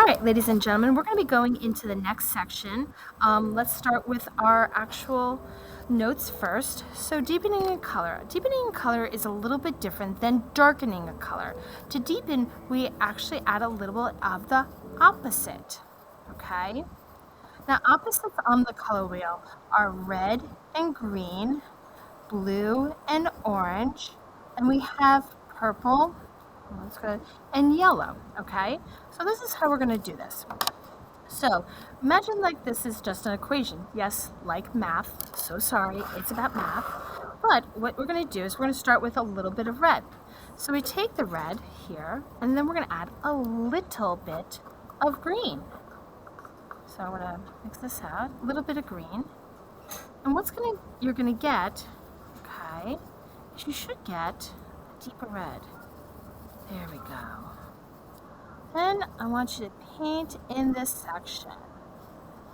All right, ladies and gentlemen, we're going to be going into the next section. Let's start with our actual notes first. So deepening a color. Deepening a color is a little bit different than darkening a color. To deepen, we actually add a little bit of the opposite, okay? Now, opposites on the color wheel are red and green, blue and orange, and we have purple, that's good, and yellow, okay? So this is how we're gonna do this. So imagine like this is just an equation. Yes, like math, so sorry, it's about math. But what we're gonna do is we're gonna start with a little bit of red. So we take the red here, and then we're gonna add a little bit of green. So I'm gonna mix this out, a little bit of green. And you're gonna get, okay, is you should get a deeper red. There we go. Then I want you to paint in this section.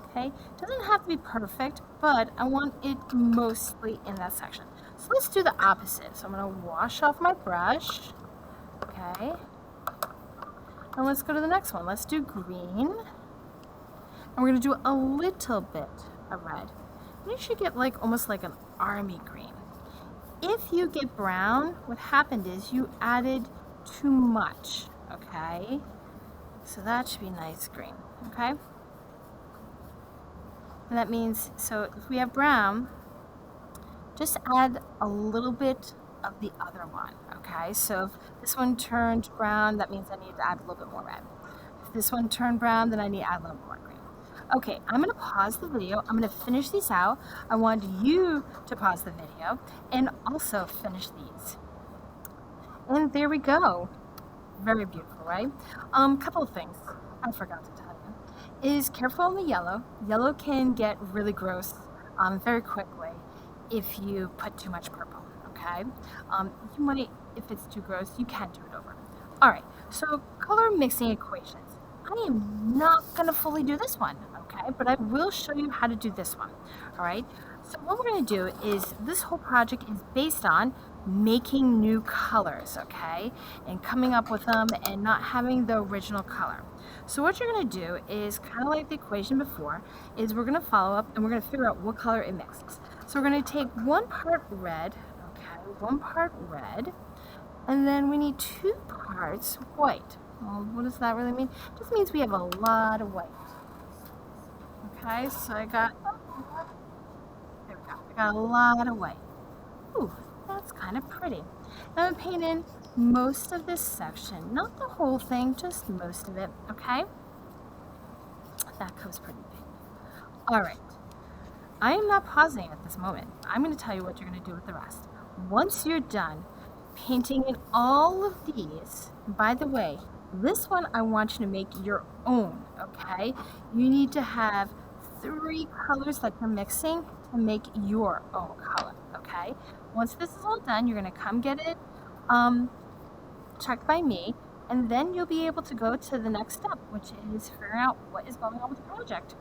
Okay, doesn't have to be perfect, but I want it mostly in that section. So let's do the opposite. So I'm gonna wash off my brush. Okay. And let's go to the next one. Let's do green. And we're gonna do a little bit of red. You should get like almost like an army green. If you get brown, what happened is you added too much, okay? So that should be nice green, okay? And that means, so if we have brown, just add a little bit of the other one, okay? So if this one turned brown, that means I need to add a little bit more red. If this one turned brown, then I need to add a little more green. Okay, I'm gonna pause the video. I'm gonna finish these out. I want you to pause the video and also finish these. And there we go. Very beautiful, right? Couple of things I forgot to tell you is careful on the yellow. Yellow can get really gross very quickly if you put too much purple, okay? You might, if it's too gross, you can do it over. All right, so color mixing equations. I am not gonna fully do this one, okay? But I will show you how to do this one, all right? So what we're gonna do is, this whole project is based on making new colors, okay? And coming up with them and not having the original color. So what you're gonna do is kind of like the equation before, is we're gonna follow up and we're gonna figure out what color it mixes. So we're gonna take 1 part red, okay? 1 part red, and then we need 2 parts white. Well, what does that really mean? It just means we have a lot of white. Okay, so there we go. I got a lot of white. Ooh, that's kind of pretty. Now I'm painting most of this section, not the whole thing, just most of it, okay? That comes pretty big. All right, I am not pausing at this moment. I'm gonna tell you what you're gonna do with the rest. Once you're done painting in all of these, by the way, this one I want you to make your own, okay? You need to have 3 colors that you're mixing to make your own color, okay? Once this is all done, you're gonna come get it checked by me, and then you'll be able to go to the next step, which is figuring out what is going on with the project.